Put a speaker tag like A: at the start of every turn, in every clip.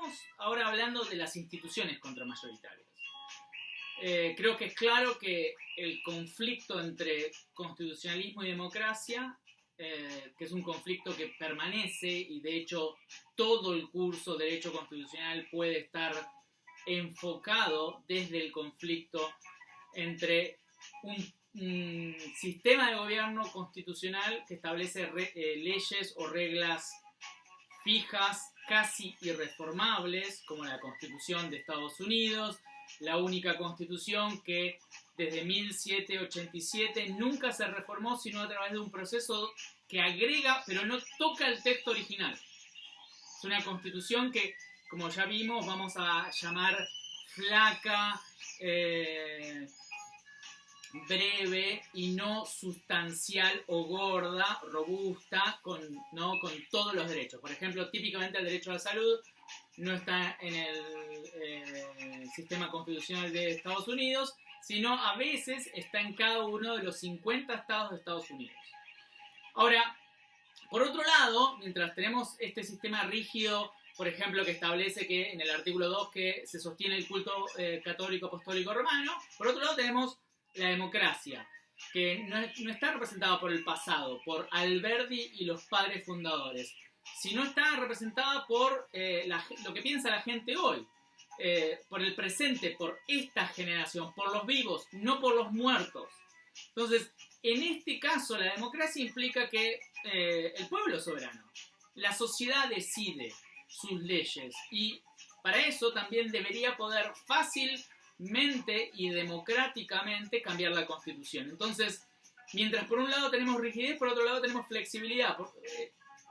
A: empecemos ahora hablando de las instituciones contramayoritarias. Creo que es claro que el conflicto entre constitucionalismo y democracia, que es un conflicto que permanece y de hecho todo el curso de derecho constitucional puede estar enfocado desde el conflicto entre un sistema de gobierno constitucional que establece leyes o reglas fijas, casi irreformables, como la Constitución de Estados Unidos, la única constitución que desde 1787 nunca se reformó sino a través de un proceso que agrega pero no toca el texto original. Es una constitución que, como ya vimos, vamos a llamar flaca, breve y no sustancial o gorda, robusta, con todos los derechos. Por ejemplo, típicamente el derecho a la salud no está en el sistema constitucional de Estados Unidos, sino a veces está en cada uno de los 50 estados de Estados Unidos. Ahora, por otro lado, mientras tenemos este sistema rígido, por ejemplo, que establece que en el artículo 2 que se sostiene el culto católico apostólico romano, por otro lado tenemos la democracia, que no está representada por el pasado, por Alberdi y los padres fundadores, sino está representada por lo que piensa la gente hoy, por el presente, por esta generación, por los vivos, no por los muertos. Entonces, en este caso, la democracia implica que el pueblo es soberano, la sociedad decide sus leyes y para eso también debería poder fácilmente y democráticamente cambiar la Constitución. Entonces, mientras por un lado tenemos rigidez, por otro lado tenemos flexibilidad.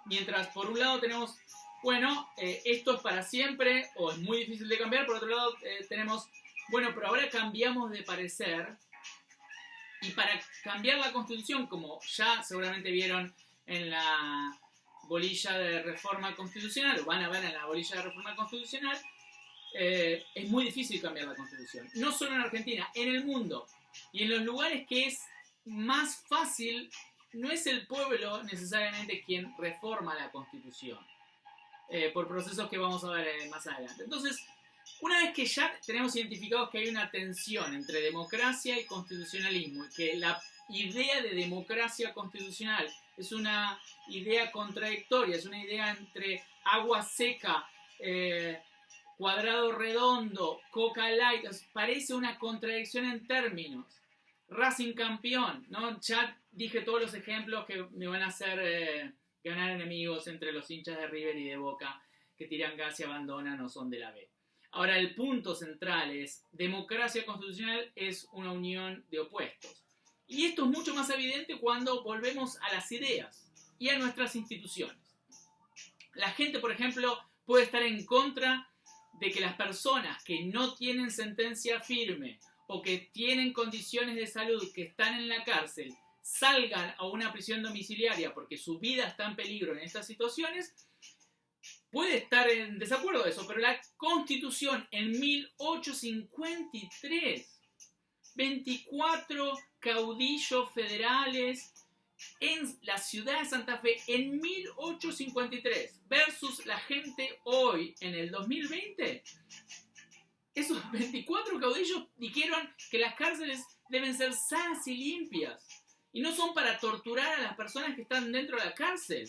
A: Mientras por un lado tenemos, esto es para siempre o es muy difícil de cambiar, por otro lado tenemos, pero ahora cambiamos de parecer y para cambiar la Constitución, como ya seguramente vieron en la bolilla de reforma constitucional, o van a ver en la bolilla de reforma constitucional, es muy difícil cambiar la Constitución. No solo en Argentina, en el mundo. Y en los lugares que es más fácil, no es el pueblo necesariamente quien reforma la Constitución, por procesos que vamos a ver más adelante. Entonces, una vez que ya tenemos identificados que hay una tensión entre democracia y constitucionalismo, y que la idea de democracia constitucional es una idea contradictoria, es una idea entre agua seca, cuadrado redondo, Coca Light, parece una contradicción en términos. Racing campeón, ¿no? Ya dije todos los ejemplos que me van a hacer ganar enemigos entre los hinchas de River y de Boca que tiran gas y abandonan o son de la B. Ahora, el punto central es, democracia constitucional es una unión de opuestos. Y esto es mucho más evidente cuando volvemos a las ideas y a nuestras instituciones. La gente, por ejemplo, puede estar en contra de que las personas que no tienen sentencia firme o que tienen condiciones de salud que están en la cárcel salgan a una prisión domiciliaria porque su vida está en peligro en estas situaciones, puede estar en desacuerdo de eso, pero la Constitución en 1853, 24 caudillos federales en la ciudad de Santa Fe en 1853 versus la gente hoy en el 2020, esos 24 caudillos dijeron que las cárceles deben ser sanas y limpias y no son para torturar a las personas que están dentro de la cárcel.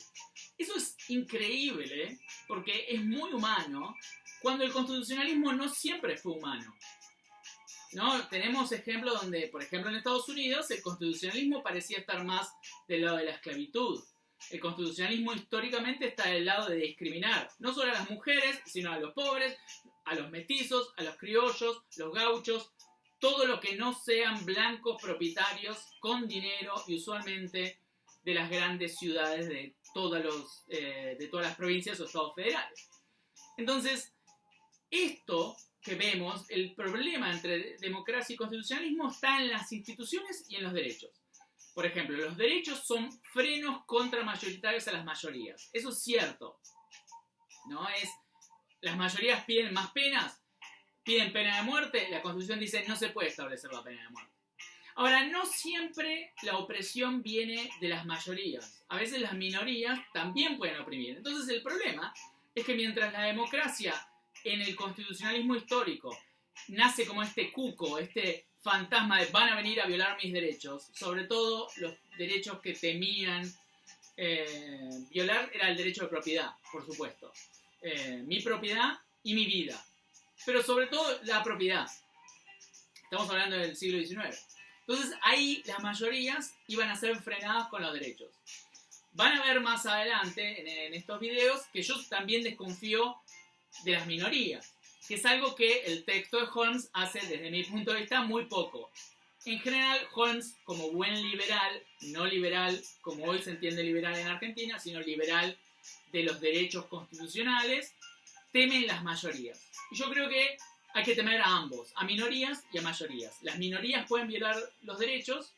A: Eso es increíble, porque es muy humano, cuando el constitucionalismo no siempre fue humano. ¿No? Tenemos ejemplos donde, por ejemplo, en Estados Unidos, el constitucionalismo parecía estar más del lado de la esclavitud. El constitucionalismo históricamente está del lado de discriminar, no solo a las mujeres, sino a los pobres, a los mestizos, a los criollos, los gauchos, todo lo que no sean blancos propietarios con dinero y usualmente de las grandes ciudades de todas las provincias o estados federales. Entonces, esto que vemos, el problema entre democracia y constitucionalismo está en las instituciones y en los derechos. Por ejemplo, los derechos son frenos contramayoritarios a las mayorías. Eso es cierto. ¿No? Las mayorías piden más penas, piden pena de muerte, la Constitución dice no se puede establecer la pena de muerte. Ahora, no siempre la opresión viene de las mayorías. A veces las minorías también pueden oprimir. Entonces el problema es que mientras la democracia en el constitucionalismo histórico nace como este cuco, este fantasma de van a venir a violar mis derechos, sobre todo los derechos que temían violar, era el derecho de propiedad, por supuesto. Mi propiedad y mi vida. Pero sobre todo la propiedad. Estamos hablando del siglo XIX. Entonces ahí las mayorías iban a ser frenadas con los derechos. Van a ver más adelante en estos videos que yo también desconfío de las minorías, que es algo que el texto de Holmes hace desde mi punto de vista muy poco. En general, Holmes, como buen liberal, no liberal como hoy se entiende liberal en Argentina, sino liberal de los derechos constitucionales, temen las mayorías. Y yo creo que hay que temer a ambos, a minorías y a mayorías. Las minorías pueden violar los derechos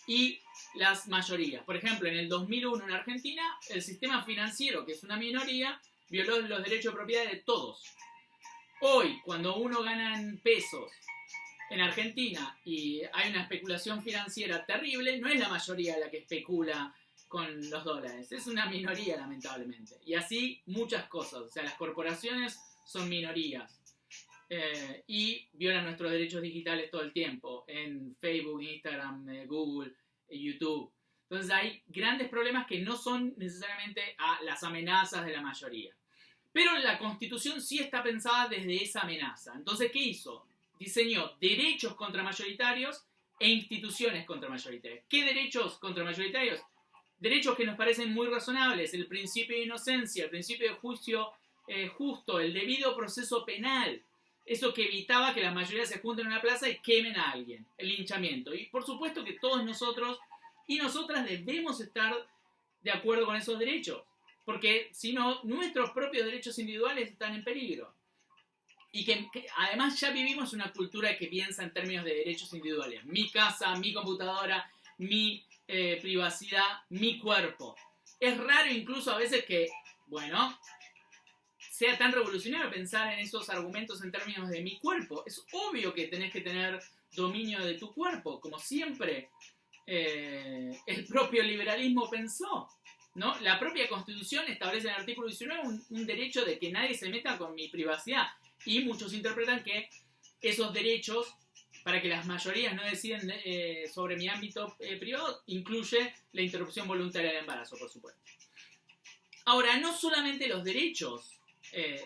A: y las mayorías. Por ejemplo, en el 2001 en Argentina, el sistema financiero, que es una minoría, violó los derechos de propiedad de todos. Hoy, cuando uno gana en pesos en Argentina y hay una especulación financiera terrible, no es la mayoría la que especula con los dólares, es una minoría, lamentablemente. Y así muchas cosas. O sea, las corporaciones son minorías y violan nuestros derechos digitales todo el tiempo en Facebook, Instagram, Google, YouTube. Entonces hay grandes problemas que no son necesariamente a las amenazas de la mayoría. Pero la Constitución sí está pensada desde esa amenaza. Entonces, ¿qué hizo? Diseñó derechos contramayoritarios e instituciones contramayoritarias. ¿Qué derechos contramayoritarios? Derechos que nos parecen muy razonables. El principio de inocencia, el principio de juicio justo, el debido proceso penal. Eso que evitaba que la mayoría se junten en una plaza y quemen a alguien. El linchamiento. Y por supuesto que todos nosotros y nosotras debemos estar de acuerdo con esos derechos. Porque si no, nuestros propios derechos individuales están en peligro. Y que además ya vivimos una cultura que piensa en términos de derechos individuales. Mi casa, mi computadora, mi privacidad, mi cuerpo. Es raro incluso a veces que, bueno, sea tan revolucionario pensar en esos argumentos en términos de mi cuerpo. Es obvio que tenés que tener dominio de tu cuerpo, como siempre el propio liberalismo pensó, ¿no? La propia Constitución establece en el artículo 19 un derecho de que nadie se meta con mi privacidad. Y muchos interpretan que esos derechos, para que las mayorías no deciden sobre mi ámbito privado, incluye la interrupción voluntaria del embarazo, por supuesto. Ahora, no solamente los derechos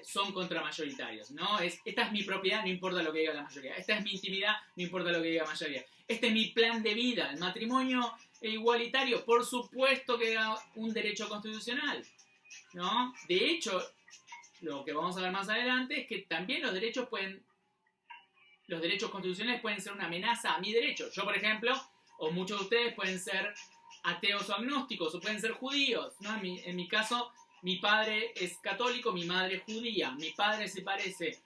A: son contramayoritarios, ¿no? Esta es mi propiedad, no importa lo que diga la mayoría. Esta es mi intimidad, no importa lo que diga la mayoría. Este es mi plan de vida. El matrimonio igualitario, por supuesto que era un derecho constitucional, ¿no? De hecho, lo que vamos a ver más adelante es que también los derechos constitucionales pueden ser una amenaza a mi derecho. Yo, por ejemplo, o muchos de ustedes pueden ser ateos o agnósticos, o pueden ser judíos, ¿no? En mi caso, mi padre es católico, mi madre es judía. Mi padre se parece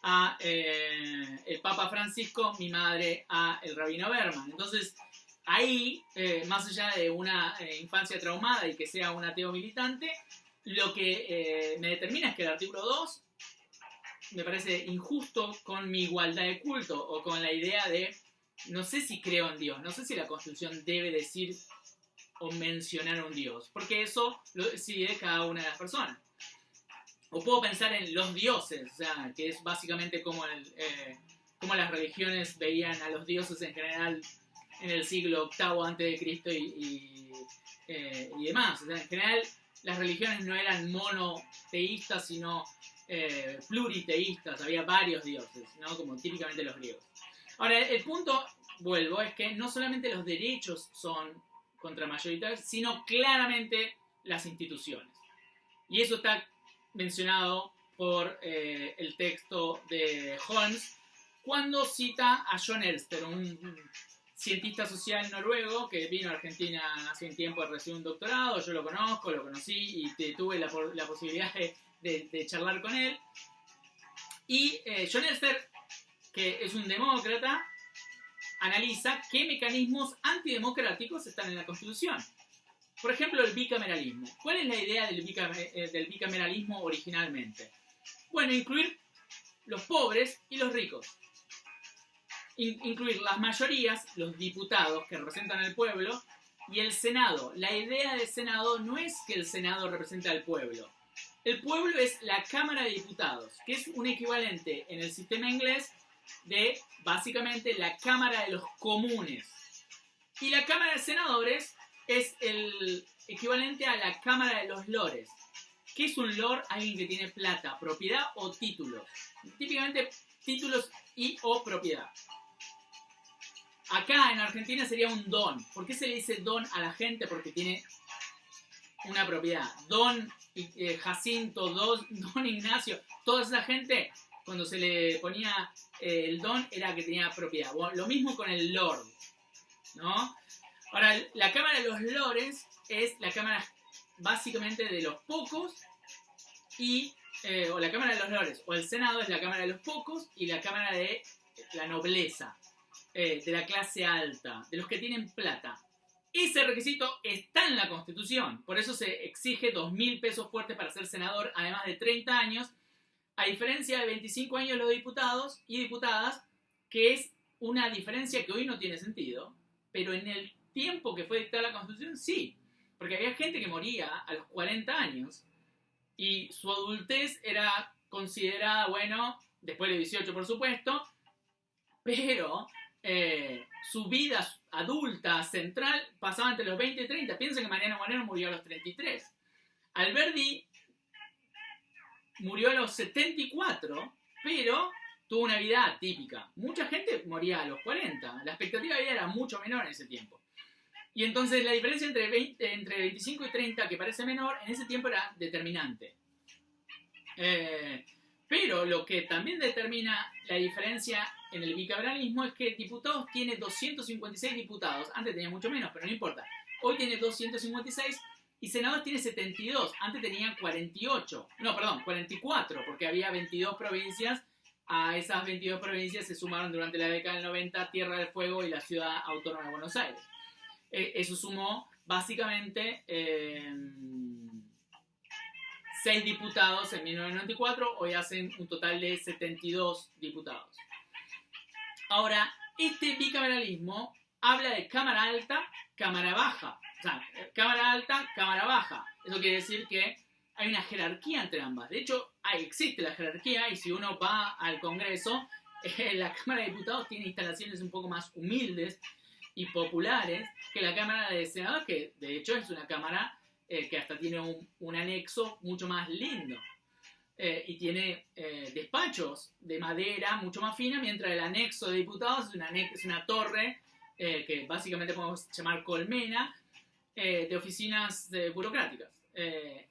A: a el Papa Francisco, mi madre a el Rabino Berman. Entonces, ahí, más allá de una infancia traumada y que sea un ateo militante, lo que me determina es que el artículo 2 me parece injusto con mi igualdad de culto o con la idea de, no sé si creo en Dios, no sé si la Constitución debe decir o mencionar a un Dios, porque eso lo decide cada una de las personas. O puedo pensar en los dioses, o sea, que es básicamente como las religiones veían a los dioses en general en el siglo VIII antes de Cristo y demás. O sea, en general las religiones no eran monoteístas, sino pluriteístas, había varios dioses, ¿no? Como típicamente los griegos. Ahora, el punto, vuelvo, es que no solamente los derechos son contramayoritarios, sino claramente las instituciones. Y eso está mencionado por el texto de Holmes cuando cita a John Elster, un cientista social noruego que vino a Argentina hace un tiempo a recibir un doctorado. Yo lo conozco, lo conocí y tuve la posibilidad de charlar con él. Y John Elster, que es un demócrata, analiza qué mecanismos antidemocráticos están en la Constitución. Por ejemplo, el bicameralismo. ¿Cuál es la idea del bicameralismo originalmente? Bueno, incluir los pobres y los ricos. Incluir las mayorías, los diputados que representan al pueblo, y el Senado. La idea del Senado no es que el Senado represente al pueblo. El pueblo es la Cámara de Diputados, que es un equivalente en el sistema inglés de, básicamente, la Cámara de los Comunes. Y la Cámara de Senadores es el equivalente a la Cámara de los Lores. ¿Qué es un lord? Alguien que tiene plata, propiedad o títulos. Típicamente títulos y o propiedad. Acá en Argentina sería un don. ¿Por qué se le dice don a la gente? Porque tiene una propiedad. Don Jacinto, don Ignacio, toda esa gente, cuando se le ponía el don, era que tenía propiedad. Bueno, lo mismo con el lord, ¿no? Ahora, la Cámara de los Lores es la Cámara básicamente de los pocos o la Cámara de los Lores, o el Senado es la Cámara de los pocos y la Cámara de la nobleza, de la clase alta, de los que tienen plata. Ese requisito está en la Constitución, por eso se exige 2.000 pesos fuertes para ser senador, además de 30 años, a diferencia de 25 años los diputados y diputadas, que es una diferencia que hoy no tiene sentido, pero en el tiempo que fue dictada la Constitución, sí, porque había gente que moría a los 40 años y su adultez era considerada, bueno, después de 18 por supuesto, pero su vida adulta, central, pasaba entre los 20 y 30. Piensen que Mariano Moreno murió a los 33. Alberdi murió a los 74, pero tuvo una vida atípica. Mucha gente moría a los 40. La expectativa de vida era mucho menor en ese tiempo. Y entonces la diferencia entre 25 y 30, que parece menor, en ese tiempo era determinante. Pero lo que también determina la diferencia en el bicameralismo es que diputados tiene 256 diputados. Antes tenía mucho menos, pero no importa. Hoy tiene 256 y senadores tiene 72. Antes tenía 48. No, perdón, 44, porque había 22 provincias. A esas 22 provincias se sumaron durante la década del 90 Tierra del Fuego y la Ciudad Autónoma de Buenos Aires. Eso sumó básicamente 6 diputados en 1994, hoy hacen un total de 72 diputados. Ahora, este bicameralismo habla de Cámara Alta, Cámara Baja. O sea, Cámara Alta, Cámara Baja. Eso quiere decir que hay una jerarquía entre ambas. De hecho, existe la jerarquía y si uno va al Congreso, la Cámara de Diputados tiene instalaciones un poco más humildes y populares que la Cámara de Senadores, que de hecho es una cámara que hasta tiene un anexo mucho más lindo y tiene despachos de madera mucho más fina, mientras el anexo de diputados es una torre que básicamente podemos llamar colmena de oficinas burocráticas.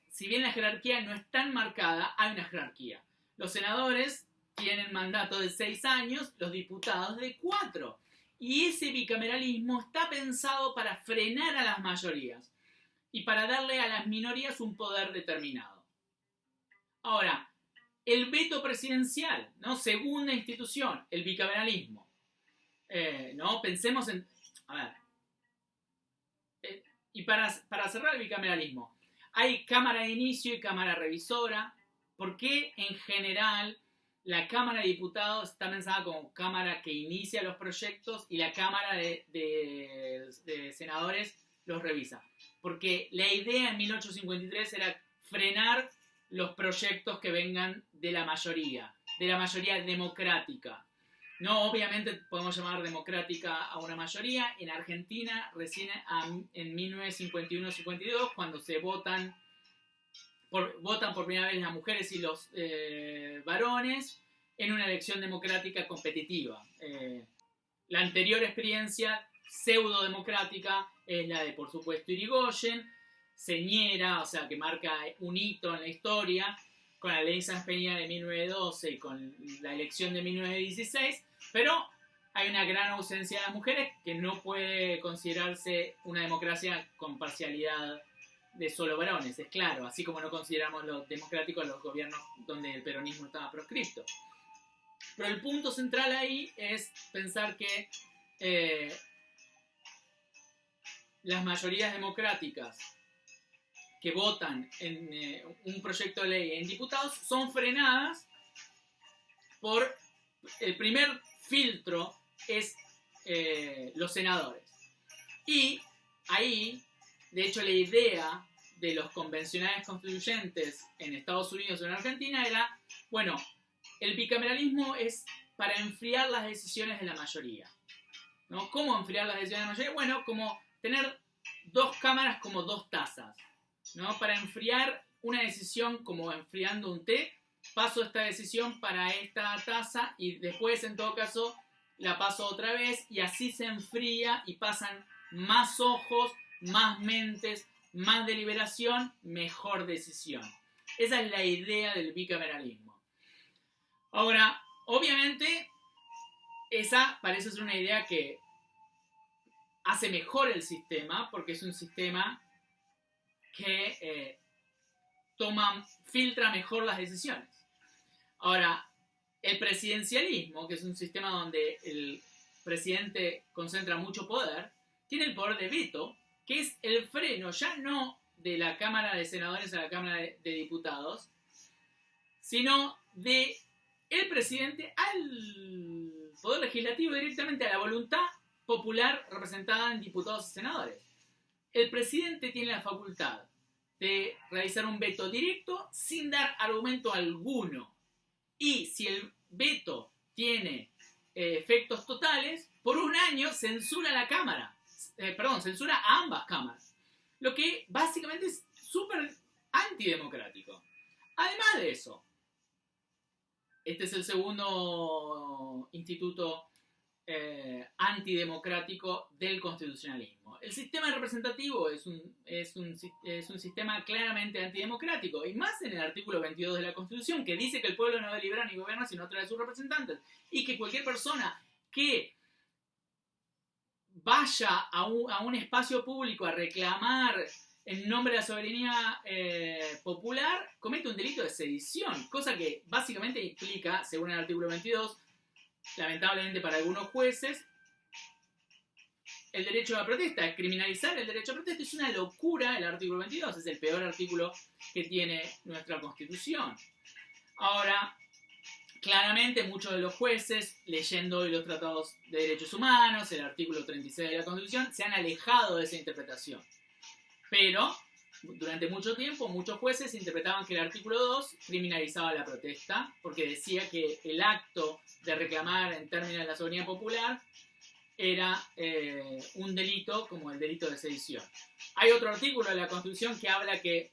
A: Si bien la jerarquía no es tan marcada, hay una jerarquía. Los senadores tienen mandato de 6 años, los diputados de 4. Y ese bicameralismo está pensado para frenar a las mayorías y para darle a las minorías un poder determinado. Ahora, el veto presidencial, ¿no? Segunda institución, el bicameralismo. ¿No? Pensemos en... A ver. Y para cerrar el bicameralismo, hay cámara de inicio y cámara revisora. ¿Por qué en general la Cámara de Diputados está pensada como cámara que inicia los proyectos y la Cámara de Senadores los revisa? Porque la idea en 1853 era frenar los proyectos que vengan de la mayoría democrática. No, obviamente podemos llamar democrática a una mayoría. En Argentina, recién en 1951-52, cuando se votan por primera vez las mujeres y los varones en una elección democrática competitiva. La anterior experiencia pseudo-democrática es la de, por supuesto, Irigoyen, señera, o sea, que marca un hito en la historia, con la ley Sanz Peña de 1912 y con la elección de 1916, pero hay una gran ausencia de las mujeres que no puede considerarse una democracia con parcialidad de solo varones, es claro, así como no consideramos los democráticos los gobiernos donde el peronismo estaba proscripto. Pero el punto central ahí es pensar que las mayorías democráticas que votan en un proyecto de ley en diputados son frenadas por el primer filtro es los senadores. Y ahí, de hecho, la idea de los convencionales constituyentes en Estados Unidos o en Argentina era, bueno, el bicameralismo es para enfriar las decisiones de la mayoría, ¿no? ¿Cómo enfriar las decisiones de la mayoría? Bueno, como tener dos cámaras como dos tazas, ¿no? Para enfriar una decisión como enfriando un té, paso esta decisión para esta taza y después, en todo caso, la paso otra vez y así se enfría y pasan más ojos, más mentes, más deliberación, mejor decisión. Esa es la idea del bicameralismo. Ahora, obviamente, esa parece ser una idea que hace mejor el sistema, porque es un sistema que filtra mejor las decisiones. Ahora, el presidencialismo, que es un sistema donde el presidente concentra mucho poder, tiene el poder de veto, que es el freno ya no de la Cámara de Senadores a la Cámara de Diputados, sino de el presidente al poder legislativo, directamente a la voluntad popular representada en diputados y senadores. El presidente tiene la facultad de realizar un veto directo sin dar argumento alguno. Y si el veto tiene efectos totales, por un año censura la Cámara. Censura a ambas cámaras. Lo que básicamente es súper antidemocrático. Además de eso, este es el segundo instituto antidemocrático del constitucionalismo. El sistema representativo es un sistema claramente antidemocrático, y más en el artículo 22 de la Constitución, que dice que el pueblo no delibera ni gobierna sino a través de sus representantes, y que cualquier persona que vaya a un espacio público a reclamar en nombre de la soberanía popular comete un delito de sedición, cosa que básicamente implica, según el artículo 22, lamentablemente para algunos jueces, el derecho a la protesta. Criminalizar el derecho a protesta es una locura. El artículo 22 es el peor artículo que tiene nuestra Constitución. Ahora, claramente muchos de los jueces, leyendo hoy los tratados de derechos humanos, el artículo 36 de la Constitución, se han alejado de esa interpretación. Pero durante mucho tiempo muchos jueces interpretaban que el artículo 2 criminalizaba la protesta, porque decía que el acto de reclamar en términos de la soberanía popular era un delito como el delito de sedición. Hay otro artículo de la Constitución que habla que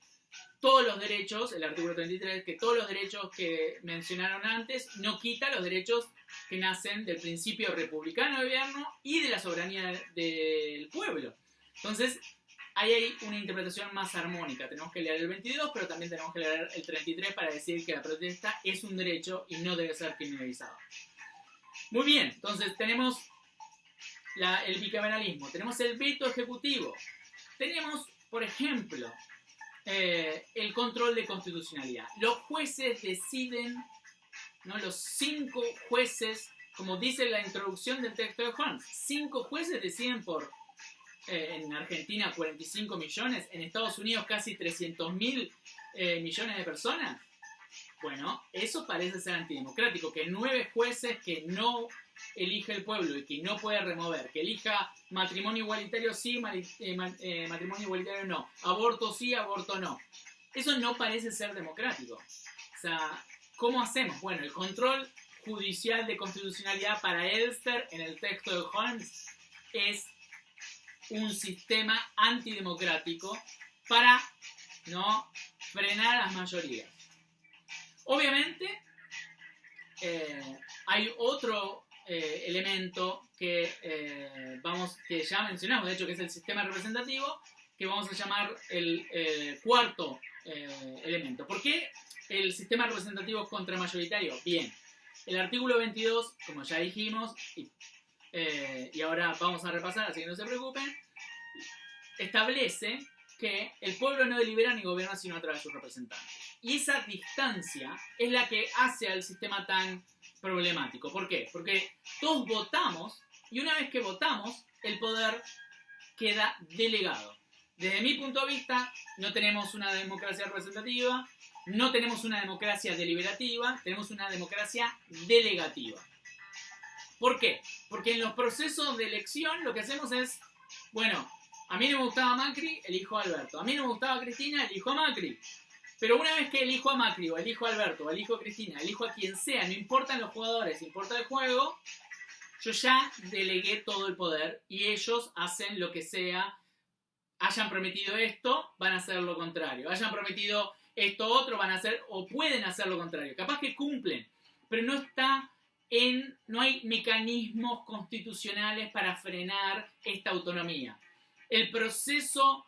A: todos los derechos, el artículo 33, que todos los derechos que mencionaron antes no quita los derechos que nacen del principio republicano de gobierno y de la soberanía del pueblo. Entonces, ahí hay una interpretación más armónica. Tenemos que leer el 22, pero también tenemos que leer el 33 para decir que la protesta es un derecho y no debe ser criminalizado. Muy bien, entonces tenemos el bicameralismo, tenemos el veto ejecutivo, tenemos, por ejemplo, el control de constitucionalidad. Los jueces deciden, ¿no? Los 5 jueces, como dice la introducción del texto de Holmes, 5 jueces deciden por, en Argentina 45 millones, en Estados Unidos casi 300.000 millones de personas. Bueno, eso parece ser antidemocrático, que 9 jueces que no elige el pueblo y que no puede remover, que elija matrimonio igualitario sí, matrimonio igualitario no, aborto sí, aborto no. Eso no parece ser democrático. O sea, ¿cómo hacemos? Bueno, el control judicial de constitucionalidad para Elster en el texto de Holmes es un sistema antidemocrático para no frenar a las mayorías. Obviamente, hay otro elemento que ya mencionamos, de hecho, que es el sistema representativo, que vamos a llamar el cuarto elemento. ¿Por qué el sistema representativo es contramayoritario? Bien, el artículo 22, como ya dijimos, y ahora vamos a repasar, así que no se preocupen, establece que el pueblo no delibera ni gobierna sino a través de sus representantes. Y esa distancia es la que hace al sistema tan problemático. ¿Por qué? Porque todos votamos y una vez que votamos, el poder queda delegado. Desde mi punto de vista, no tenemos una democracia representativa, no tenemos una democracia deliberativa, tenemos una democracia delegativa. ¿Por qué? Porque en los procesos de elección lo que hacemos es, bueno, A mí no me gustaba Macri, elijo a Alberto. A mí no me gustaba Cristina, elijo a Macri. Pero una vez que elijo a Macri, o elijo a Alberto, o elijo a Cristina, elijo a quien sea, no importan los jugadores, importa el juego, yo ya delegué todo el poder y ellos hacen lo que sea. Hayan prometido esto, van a hacer lo contrario. Hayan prometido esto otro, van a hacer o pueden hacer lo contrario. Capaz que cumplen, pero no hay mecanismos constitucionales para frenar esta autonomía. El proceso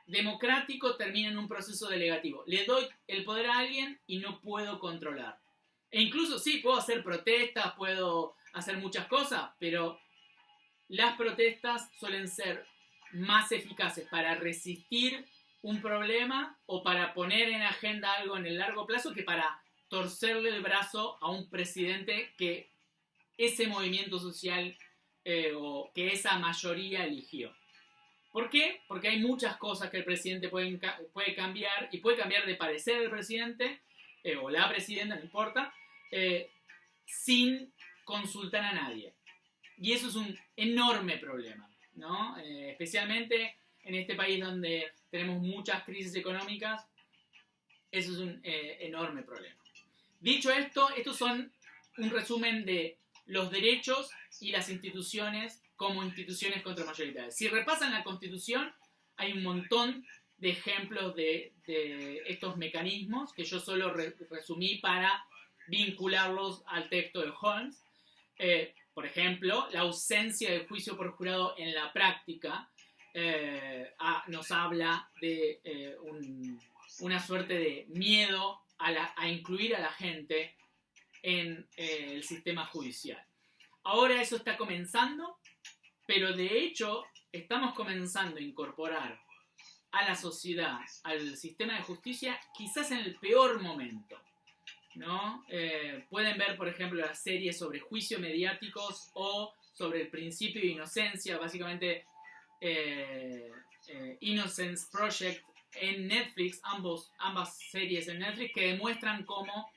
A: democrático termina en un proceso delegativo. Le doy el poder a alguien y no puedo controlar. E incluso sí, puedo hacer protestas, puedo hacer muchas cosas, pero las protestas suelen ser más eficaces para resistir un problema o para poner en agenda algo en el largo plazo que para torcerle el brazo a un presidente que ese movimiento social o que esa mayoría eligió. ¿Por qué? Porque hay muchas cosas que el presidente puede cambiar y puede cambiar de parecer el presidente o la presidenta, no importa, sin consultar a nadie. Y eso es un enorme problema, ¿no? Especialmente en este país donde tenemos muchas crisis económicas, eso es un enorme problema. Dicho esto, estos son un resumen de los derechos y las instituciones como instituciones contramayoritarias. Si repasan la Constitución, hay un montón de ejemplos de estos mecanismos que yo solo resumí para vincularlos al texto de Holmes. Por ejemplo, la ausencia de juicio por jurado en la práctica nos habla de una suerte de miedo a incluir a la gente en el sistema judicial. Ahora eso está comenzando, pero de hecho estamos comenzando a incorporar a la sociedad, al sistema de justicia, quizás en el peor momento, ¿no? Pueden ver, por ejemplo, las series sobre juicios mediáticos o sobre el principio de inocencia, básicamente Innocence Project en Netflix, ambas series en Netflix, que demuestran cómo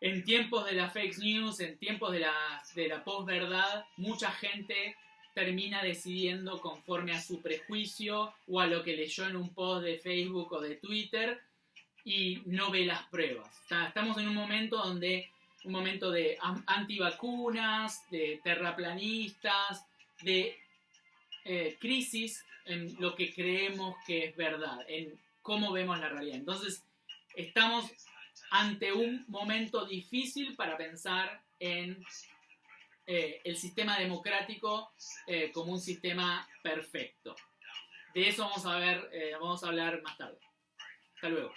A: en tiempos de la fake news, en tiempos de la posverdad, mucha gente termina decidiendo conforme a su prejuicio o a lo que leyó en un post de Facebook o de Twitter y no ve las pruebas. Estamos en un momento de antivacunas, de terraplanistas, de crisis en lo que creemos que es verdad, en cómo vemos la realidad. Entonces, estamos ante un momento difícil para pensar en el sistema democrático como un sistema perfecto. De eso vamos a hablar más tarde. Hasta luego.